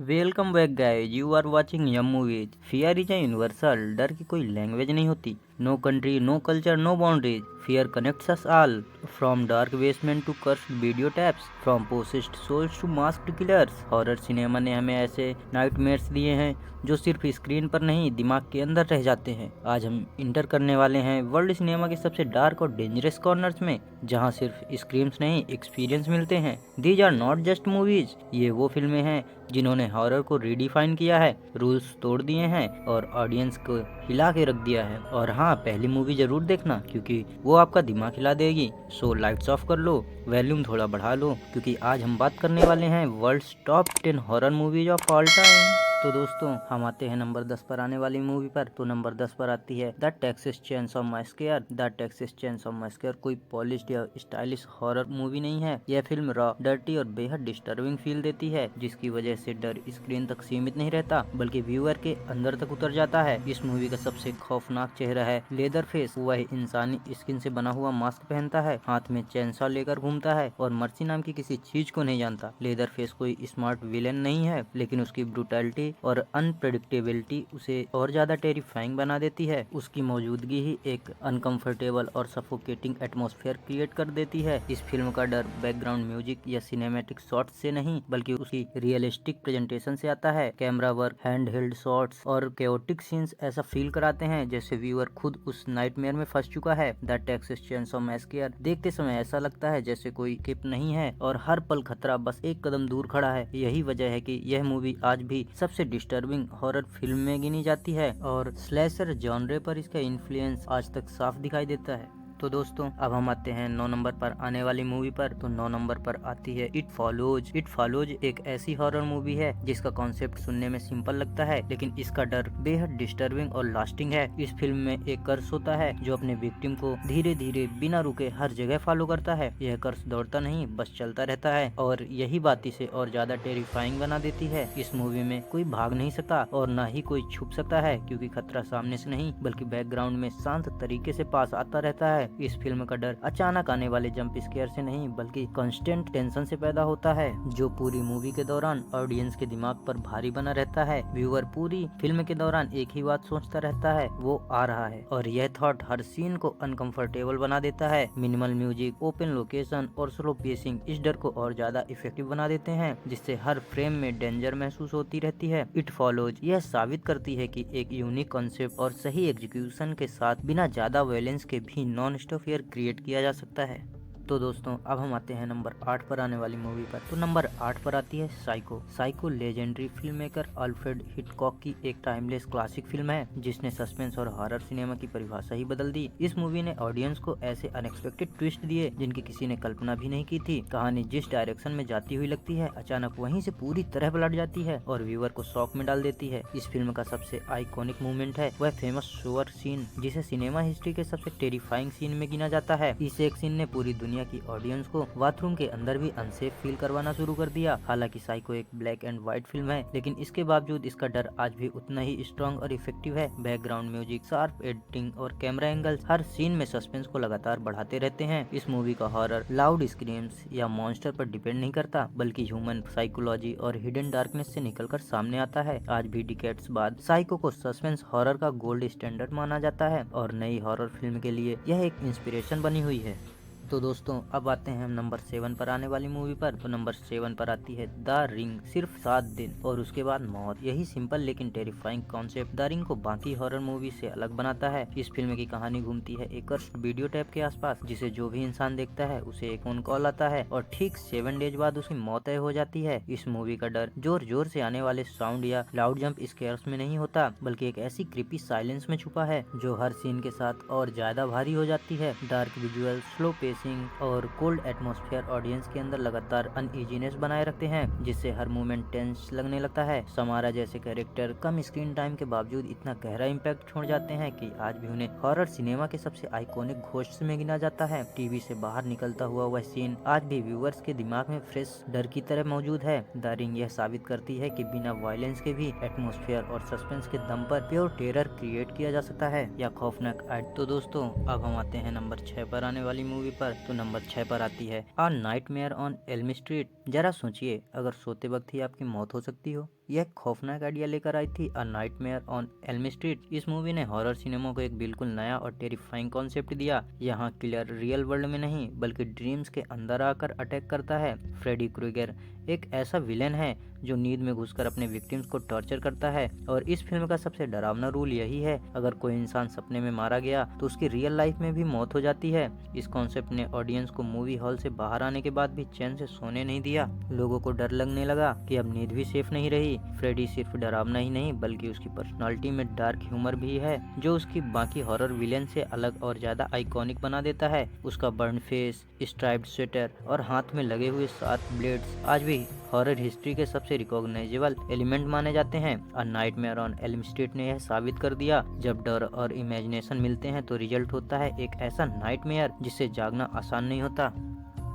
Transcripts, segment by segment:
Welcome back guys, you are watching Yum Movies. Fear is a universal. डर की कोई language नहीं होती। No country, no culture, no boundaries. Fear connects us all, from dark basement to cursed video tapes, from possessed souls to masked killers. Horror cinema ने हमें ऐसे nightmares दिए हैं जो सिर्फ स्क्रीन पर नहीं, दिमाग के अंदर रह जाते हैं। आज हम इंटर करने वाले हैं वर्ल्ड सिनेमा के सबसे डार्क और डेंजरस कॉर्नर्स में, जहां सिर्फ स्क्रीम्स नहीं, एक्सपीरियंस मिलते हैं। These are not just movies, ये वो फिल्में हैं जिन्होंने हॉरर को रीडिफाइन किया है, रूल्स तोड़ दिए हैं और ऑडियंस को हिला के रख दिया है। और हाँ, पहली मूवी जरूर देखना क्योंकि वो आपका दिमाग हिला देगी। सो लाइट्स ऑफ कर लो, वॉल्यूम थोड़ा बढ़ा लो, क्योंकि आज हम बात करने वाले हैं world's top 10 horror movies of all time. तो दोस्तों, हम आते हैं नंबर 10 पर आने वाली मूवी पर। तो नंबर 10 पर आती है the Texas chainsaw massacre. The Texas chainsaw massacre कोई पॉलिश्ड या स्टाइलिश हॉरर मूवी नहीं है। यह फिल्म रॉ, डर्टी और बेहद डिस्टर्बिंग फील देती है, जिसकी वजह से डर स्क्रीन तक सीमित नहीं रहता बल्कि व्यूअर के अंदर तक उतर जाता है। इस मूवी का सबसे खौफनाक चेहरा है लेदर फेस। वह इंसानी स्किन से बना हुआ मास्क पहनता है, हाथ में चेनसॉ लेकर घूमता है और मर्सी नाम की किसी चीज को नहीं जानता। लेदर फेस कोई स्मार्ट विलेन नहीं है, लेकिन उसकी ब्रूटैलिटी और अनप्रेडिक्टेबिलिटी उसे और ज्यादा टेरिफाइंग बना देती है। उसकी मौजूदगी ही एक अनकंफर्टेबल और सफोकेटिंग एटमॉस्फेयर क्रिएट कर देती है। इस फिल्म का डर बैकग्राउंड म्यूजिक या सिनेमैटिक शॉट्स से नहीं, बल्कि उसकी रियलिस्टिक प्रेजेंटेशन से आता है। Camera work, hand held shots और केओटिक सीन्स ऐसा फील कराते हैं जैसे व्यूअर खुद उस नाइटमेयर में फंस चुका है। द टेक्सास चेनसॉ मैसेकर देखते समय ऐसा लगता है जैसे कोई किप नहीं है और हर पल खतरा बस एक कदम दूर खड़ा है। यही वजह है कि यह मूवी आज भी सबसे डिस्टर्बिंग हॉरर फिल्म में गिनी जाती है और स्लैशर जॉनरे पर इसका इन्फ्लुएंस आज तक साफ दिखाई देता है। तो दोस्तों, अब हम आते हैं 9 नंबर पर आने वाली मूवी पर। तो 9 नंबर पर आती है इट फॉलोज। इट फॉलोज एक ऐसी हॉरर मूवी है जिसका कॉन्सेप्ट सुनने में सिंपल लगता है, लेकिन इसका डर बेहद डिस्टर्बिंग और लास्टिंग है। इस फिल्म में एक कर्स होता है जो अपने विक्टिम को धीरे धीरे बिना रुके हर जगह फॉलो करता है। यह कर्स दौड़ता नहीं, बस चलता रहता है और यही बात इसे और ज्यादा टेरिफाइंग बना देती है। इस मूवी में कोई भाग नहीं सकता और न ही कोई छुप सकता है, क्योंकि खतरा सामने से नहीं बल्कि बैकग्राउंड में शांत तरीके से पास आता रहता है। इस फिल्म का डर अचानक आने वाले जंप स्केयर से नहीं बल्कि कांस्टेंट टेंशन से पैदा होता है, जो पूरी मूवी के दौरान ऑडियंस के दिमाग पर भारी बना रहता है। व्यूअर पूरी फिल्म के दौरान एक ही बात सोचता रहता है, वो आ रहा है, और यह थॉट हर सीन को अनकंफर्टेबल बना देता है। मिनिमल म्यूजिक, ओपन लोकेशन और स्लो पेसिंग इस डर को और ज्यादा इफेक्टिव बना देते हैं, जिससे हर फ्रेम में डेंजर महसूस होती रहती है। इट फॉलोज यह साबित करती है कि एक यूनिक कॉन्सेप्ट और सही एग्जीक्यूशन के साथ बिना ज्यादा वायलेंस के भी नॉन स्टॉप फियर क्रिएट किया जा सकता है। तो दोस्तों, अब हम आते हैं नंबर 8 पर आने वाली मूवी पर। तो नंबर 8 पर आती है psycho. Psycho legendary film maker Alfred Hitchcock की एक टाइमलेस क्लासिक फिल्म है, जिसने सस्पेंस और हॉरर सिनेमा की परिभाषा ही बदल दी। इस मूवी ने ऑडियंस को ऐसे अनएक्सपेक्टेड ट्विस्ट दिए जिनकी किसी ने कल्पना भी नहीं की थी। कहानी जिस डायरेक्शन में जाती हुई लगती है, अचानक वहीं से पूरी तरह पलट जाती है और व्यूअर को शॉक में डाल देती है। इस फिल्म का सबसे आइकॉनिक मूवमेंट है वह फेमस शोअर सीन, जिसे सिनेमा हिस्ट्री के सबसे टेरिफाइंग सीन में गिना जाता है। इस एक सीन ने पूरी दुनिया की ऑडियंस को बाथरूम के अंदर भी अनसेफ फील करवाना शुरू कर दिया। हालांकि साइको एक ब्लैक एंड व्हाइट फिल्म है, लेकिन इसके बावजूद इसका डर आज भी उतना ही स्ट्रॉन्ग और इफेक्टिव है। बैकग्राउंड म्यूजिक, शार्प एडिटिंग और कैमरा एंगल्स हर सीन में सस्पेंस को लगातार बढ़ाते रहते हैं। इस मूवी का हॉरर लाउड स्क्रीम्स या मॉन्स्टर पर डिपेंड नहीं करता, बल्कि ह्यूमन साइकोलॉजी और हिडन डार्कनेस से निकलकर सामने आता है। आज भी डिकेड्स बाद साइको को सस्पेंस हॉरर का गोल्ड स्टैंडर्ड माना जाता है और नई हॉरर फिल्म के लिए यह एक इंस्पिरेशन बनी हुई है। तो दोस्तों, अब आते हैं हम नंबर 7 पर आने वाली मूवी पर। तो नंबर 7 पर आती है द रिंग। सिर्फ 7 दिन और उसके बाद मौत, यही सिंपल लेकिन टेरिफाइंग कॉन्सेप्ट द रिंग को बाकी हॉरर मूवी से अलग बनाता है। इस फिल्म की कहानी घूमती है एक कर्स्ड वीडियो टैप के आसपास, जिसे जो भी इंसान देखता है उसे एक फोन कॉल आता है और ठीक 7 डेज बाद उसकी मौत तय हो जाती है। इस मूवी का डर जोर जोर से आने वाले साउंड या लाउड जंप स्केयर्स में नहीं होता, बल्कि एक ऐसी क्रीपी साइलेंस में छुपा है जो हर सीन के साथ और ज्यादा भारी हो जाती है। डार्क विजुअल, स्लो पेसिंग और कोल्ड एटमॉस्फेयर ऑडियंस के अंदर लगातार अनइजीनेस बनाए रखते हैं, जिससे हर मूवमेंट टेंस लगने लगता है। समारा जैसे कैरेक्टर कम स्क्रीन टाइम के बावजूद इतना गहरा इम्पैक्ट छोड़ जाते हैं कि आज भी उन्हें हॉरर सिनेमा के सबसे आइकॉनिक घोस्ट में गिना जाता है। टीवी से बाहर निकलता हुआ वह सीन आज भी व्यूअर्स के दिमाग में फ्रेश डर की तरह मौजूद है। द रिंग यह साबित करती है कि बिना वायलेंस के भी एटमॉस्फेयर और सस्पेंस के दम पर प्योर टेरर क्रिएट किया जा सकता है या खौफनाक। तो दोस्तों, अब हम आते हैं नंबर 6 पर आने वाली मूवी पर। तो नंबर 6 पर आती है a nightmare on Elm street. जरा सोचिए, अगर सोते वक्त ही आपकी मौत हो सकती हो यह खौफनाक आइडिया लेकर आई थी a nightmare on Elm street. इस मूवी ने हॉरर सिनेमा को एक बिल्कुल नया और टेरिफाइंग कॉन्सेप्ट दिया। यहाँ किलर रियल वर्ल्ड में नहीं बल्कि ड्रीम्स के अंदर आकर अटैक करता है। फ्रेडी क्रूगर एक ऐसा विलेन है जो नींद में घुसकर अपने विक्टिम्स को टॉर्चर करता है और इस फिल्म का सबसे डरावना रूल यही है, अगर कोई इंसान सपने में मारा गया तो उसकी रियल लाइफ में भी मौत हो जाती है। इस कॉन्सेप्ट ने ऑडियंस को मूवी हॉल से बाहर आने के बाद भी चैन से सोने नहीं दिया। लोगों को डर लगने लगा कि अब नींद भी सेफ नहीं रही। फ्रेडी सिर्फ डरावना ही नहीं बल्कि उसकी पर्सनालिटी में डार्क ह्यूमर भी है जो उसकी बाकी हॉरर विलेन से अलग और ज्यादा आइकॉनिक बना देता है। उसका बर्न फेस, स्ट्राइप्ड स्वेटर और हाथ में लगे हुए 7 ब्लेड्स आज भी हॉरर हिस्ट्री के सबसे रिकॉग्नाइजेबल एलिमेंट माने जाते हैं। A nightmare on Elm street ने यह साबित कर दिया, जब डर और इमेजिनेशन मिलते हैं तो रिजल्ट होता है एक ऐसा नाइटमेयर जिससे जागना आसान नहीं होता।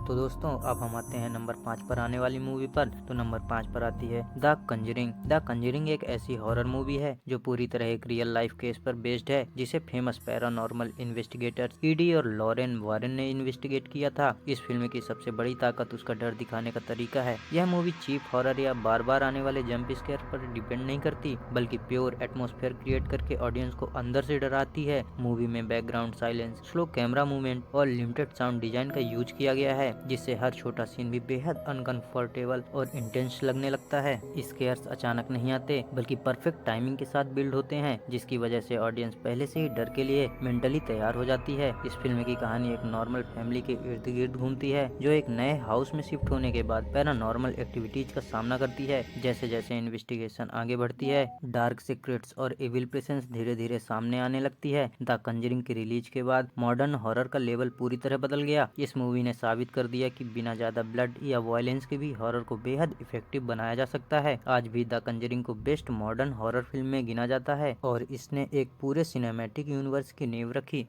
तो दोस्तों अब हम आते हैं नंबर 5 पर आने वाली मूवी पर। तो नंबर 5 पर आती है द कंजरिंग। द कंजरिंग एक ऐसी हॉरर मूवी है जो पूरी तरह एक रियल लाइफ केस पर बेस्ड है, जिसे फेमस पैरानॉर्मल इन्वेस्टिगेटर्स ईडी और लॉरेन वारेन ने इन्वेस्टिगेट किया था। इस फिल्म की सबसे बड़ी ताकत उसका डर दिखाने का तरीका है। यह मूवी चीप हॉरर या बार बार आने वाले जंप स्केयर पर डिपेंड नहीं करती बल्कि प्योर एटमॉस्फेयर क्रिएट करके ऑडियंस को अंदर से डराती है। मूवी में background silence, slow camera movement और लिमिटेड साउंड डिजाइन का यूज किया गया है, जिससे हर छोटा सीन भी बेहद अनकंफर्टेबल और इंटेंस लगने लगता है। स्केयर्स अचानक नहीं आते बल्कि परफेक्ट टाइमिंग के साथ बिल्ड होते हैं, जिसकी वजह से ऑडियंस पहले से ही डर के लिए मेंटली तैयार हो जाती है। इस फिल्म की कहानी एक नॉर्मल फैमिली के इर्द गिर्द घूमती है जो एक नए हाउस में शिफ्ट होने के बाद पैरानॉर्मल एक्टिविटीज का सामना करती है। जैसे जैसे इन्वेस्टिगेशन आगे बढ़ती है, डार्क सीक्रेट्स और एविल प्रेजेंस धीरे धीरे सामने आने लगती है। द कंजरिंग के रिलीज के बाद मॉडर्न हॉरर का लेवल पूरी तरह बदल गया। इस मूवी ने साबित कर दिया कि बिना ज्यादा ब्लड या वायलेंस के भी हॉरर को बेहद इफेक्टिव बनाया जा सकता है। आज भी द कंजरिंग को बेस्ट मॉडर्न हॉरर फिल्म में गिना जाता है और इसने एक पूरे सिनेमैटिक यूनिवर्स की नींव रखी।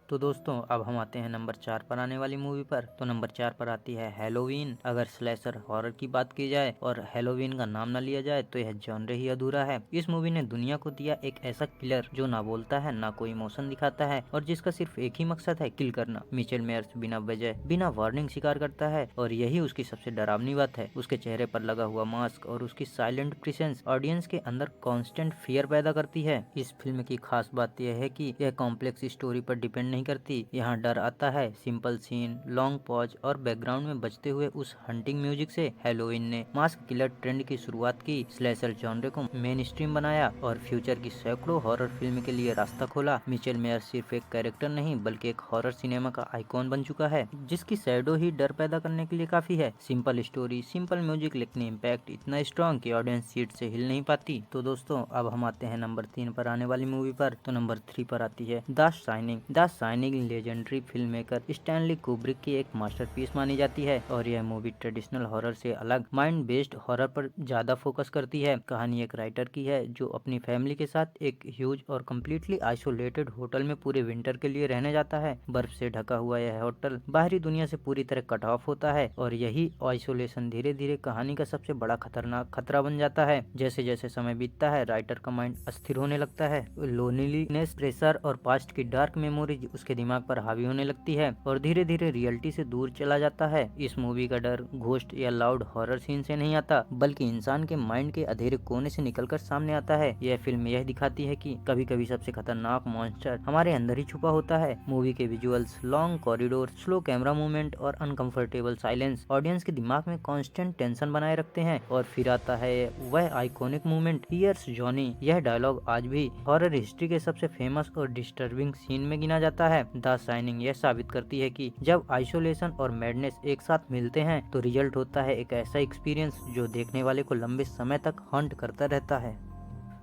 तो दोस्तों अब हम आते हैं नंबर 4 पर आने वाली मूवी पर। तो नंबर 4 पर आती है हैलोवीन। अगर स्लेशर हॉरर की बात की जाए और हैलोवीन का नाम न लिया जाए तो यह जॉनर ही अधूरा है। इस मूवी ने दुनिया को दिया एक ऐसा किलर जो ना बोलता है, ना कोई इमोशन दिखाता है और जिसका सिर्फ एक ही मकसद है, किल करना। मिचेल मेयर्स बिना वजह, बिना वार्निंग शिकार करता है और यही उसकी सबसे डरावनी बात है। उसके चेहरे पर लगा हुआ मास्क और उसकी साइलेंट प्रेजेंस ऑडियंस के अंदर कांस्टेंट फियर पैदा करती है। इस फिल्म की खास बात यह है कि यह कॉम्प्लेक्स स्टोरी पर डिपेंड नहीं करती। यहाँ डर आता है सिंपल सीन, लॉन्ग पॉज और बैकग्राउंड में बजते हुए उस हंटिंग म्यूजिक से। हैलोवीन ने मास्क किलर ट्रेंड की शुरुआत की, स्लेशर जॉनर को मेन स्ट्रीम बनाया और फ्यूचर की सैकड़ों हॉरर फिल्म के लिए रास्ता खोला। मिचेल मेयर सिर्फ एक कैरेक्टर नहीं बल्कि एक हॉरर सिनेमा का आइकॉन बन चुका है, जिसकी शैडो ही डर पैदा करने के लिए काफी है। सिंपल स्टोरी, सिंपल म्यूजिक, लेकिन इम्पैक्ट इतना स्ट्रॉन्ग कि ऑडियंस सीट से हिल नहीं पाती। तो दोस्तों अब हम आते हैं नंबर 3 पर आने वाली मूवी पर। तो नंबर 3 पर आती है the shining. The shining legendary film maker Stanley Kubrick की एक मास्टरपीस मानी जाती है और यह मूवी ट्रेडिशनल हॉरर से अलग माइंड बेस्ड हॉरर पर ज्यादा फोकस करती है। कहानी एक राइटर की है जो अपनी फैमिली के साथ एक ह्यूज और कम्प्लीटली आइसोलेटेड होटल में पूरे विंटर के लिए रहने जाता है। बर्फ से ढका हुआ यह होटल बाहरी दुनिया से पूरी तरह कट ऑफ होता है और यही आइसोलेशन धीरे धीरे कहानी का सबसे बड़ा खतरनाक खतरा बन जाता है। जैसे जैसे समय बीतता है राइटर का माइंड अस्थिर होने लगता है। लोनलीनेस, प्रेशर और पास्ट की डार्क मेमोरीज उसके दिमाग पर हावी होने लगती है और धीरे धीरे रियलिटी से दूर चला जाता है। इस मूवी का डर घोस्ट या लाउड हॉरर सीन से नहीं आता बल्कि इंसान के माइंड के अधेरे कोने से निकलकर सामने आता है। यह फिल्म यह दिखाती है कि कभी कभी सबसे खतरनाक मॉन्स्टर हमारे अंदर ही छुपा होता है। मूवी के visuals, long corridor, slow camera movement और अनकंफर्टेबल साइलेंस ऑडियंस के दिमाग में कांस्टेंट टेंशन बनाए रखते हैं। और फिर आता है वह आइकॉनिक मूवमेंट, हियर्स जॉनी। यह डायलॉग आज भी हॉरर हिस्ट्री के सबसे फेमस और डिस्टर्बिंग सीन में गिना जाता है। द शाइनिंग यह साबित करती है कि जब आइसोलेशन और मैडनेस एक साथ मिलते हैं तो रिजल्ट होता है एक ऐसा एक्सपीरियंस जो देखने वाले को लंबे समय तक हॉन्ट करता रहता है।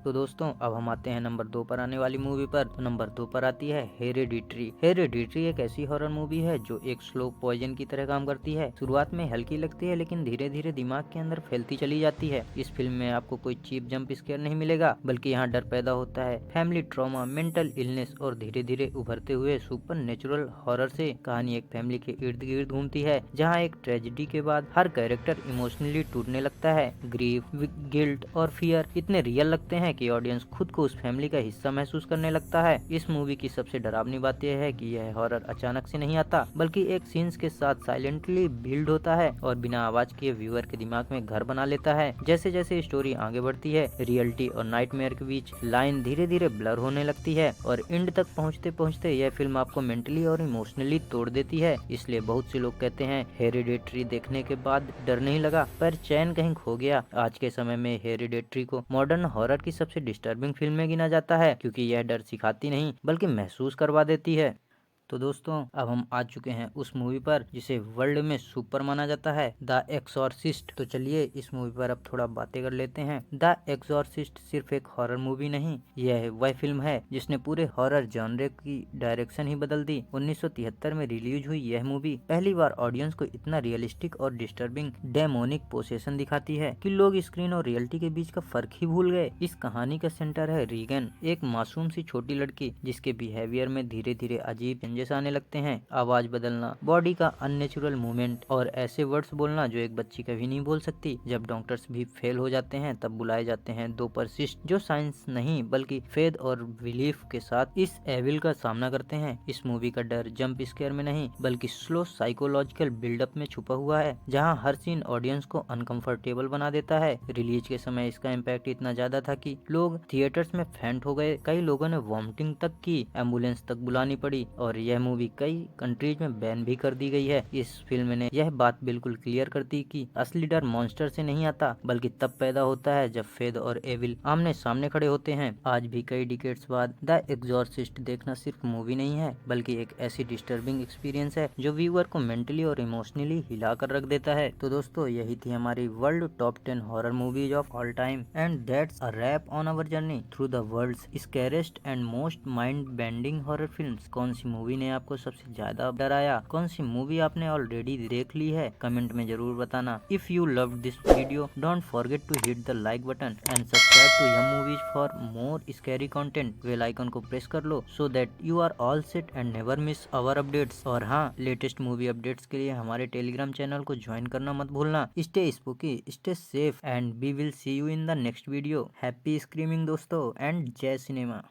तो दोस्तों अब हम आते हैं नंबर 2 पर आने वाली मूवी पर। तो नंबर 2 पर आती है हेरेडिटरी। हेरेडिटरी एक ऐसी हॉरर मूवी है जो एक स्लो पॉइजन की तरह काम करती है। शुरुआत में हल्की लगती है लेकिन धीरे धीरे दिमाग के अंदर फैलती चली जाती है। इस फिल्म में आपको कोई चीप जंप स्केयर नहीं मिलेगा बल्कि यहाँ डर पैदा होता है फैमिली ट्रॉमा, मेंटल इलनेस और धीरे धीरे उभरते हुए सुपर नेचुरल हॉरर से। कहानी एक फैमिली के इर्द गिर्द घूमती है जहाँ एक ट्रेजेडी के बाद हर कैरेक्टर इमोशनली टूटने लगता है। ग्रीफ, गिल्ट और फियर इतने रियल लगते हैं कि ऑडियंस खुद को उस फैमिली का हिस्सा महसूस करने लगता है। इस मूवी की सबसे डरावनी बात यह है कि यह हॉरर अचानक से नहीं आता, बल्कि एक सीन्स के साथ साइलेंटली बिल्ड होता है और बिना आवाज किए व्यूअर के दिमाग में घर बना लेता है। जैसे जैसे स्टोरी आगे बढ़ती है, रियलिटी और नाइटमेयर के बीच लाइन धीरे धीरे ब्लर होने लगती है और एंड तक पहुंचते पहुंचते यह फिल्म आपको मेंटली और इमोशनली तोड़ देती है। इसलिए बहुत से लोग कहते हैं हेरिडेटरी देखने के बाद डर नहीं लगा, पर चैन कहीं खो गया। आज के समय में हेरिडेटरी को मॉडर्न हॉरर की सबसे डिस्टर्बिंग फिल्म में गिना जाता है, क्योंकि यह डर सिखाती नहीं बल्कि महसूस करवा देती है। तो दोस्तों, अब हम आ चुके हैं उस मूवी पर जिसे वर्ल्ड में सुपर माना जाता है, द एक्सॉर्सिस्ट। तो चलिए इस मूवी पर अब थोड़ा बातें कर लेते हैं। द एक्सॉर्सिस्ट सिर्फ एक हॉरर मूवी नहीं, यह वह फिल्म है जिसने पूरे हॉरर जॉनरे की डायरेक्शन ही बदल दी। 1973 में रिलीज हुई यह मूवी पहली बार ऑडियंस को इतना रियलिस्टिक और डिस्टर्बिंग डेमोनिक पोसेशन दिखाती है कि लोग स्क्रीन और रियलिटी के बीच का फर्क ही भूल गए। इस कहानी का सेंटर है रीगन, एक मासूम सी छोटी लड़की जिसके बिहेवियर में धीरे धीरे अजीब चेंजेस आने लगते हैं। आवाज बदलना, बॉडी का अननेचुरल मूवमेंट और ऐसे वर्ड्स बोलना जो एक बच्ची कभी नहीं बोल सकती। जब डॉक्टर्स भी फेल हो जाते हैं तब बुलाए जाते हैं दो पर्सिस्ट जो साइंस नहीं बल्कि फेथ और बिलीफ के साथ इस एविल का सामना करते हैं। इस मूवी का डर जंप स्केयर में नहीं बल्कि स्लो साइकोलॉजिकल बिल्डअप में छुपा हुआ है, जहां हर सीन ऑडियंस को अनकंफर्टेबल बना देता है। रिलीज के समय इसका इम्पैक्ट इतना ज्यादा था कि लोग थिएटर्स में फेंट हो गए, कई लोगों ने वॉमिटिंग तक की, एम्बुलेंस तक बुलानी पड़ी और यह मूवी कई कंट्रीज में बैन भी कर दी गई है। इस फिल्म ने यह बात बिल्कुल क्लियर कर दी कि असली डर मॉन्स्टर से नहीं आता बल्कि तब पैदा होता है जब फेथ और एविल आमने सामने खड़े होते हैं। आज भी कई डिकेड्स बाद द एग्जॉर्सिस्ट देखना सिर्फ मूवी नहीं है बल्कि एक ऐसी डिस्टर्बिंग एक्सपीरियंस है जो व्यूअर को मेंटली और इमोशनली हिला कर रख देता है। तो दोस्तों, यही थी हमारी world top 10 horror movies of all time and that's a wrap on our journey through the world's scariest and most mind bending horror films. कौन सी मूवी ने आपको सबसे ज्यादा डराया, कौन सी मूवी आपने ऑलरेडी देख ली है, कमेंट में जरूर बताना। If you loved this video don't forget to hit the like button and subscribe to yum movies for more scary content. Bell icon को प्रेस कर लो so that you are all set and never miss our updates. और हाँ, latest movie updates के लिए हमारे Telegram channel को join करना मत भूलना। Stay spooky, stay safe and we will see you in the next video. Happy screaming दोस्तों एंड जय सिनेमा।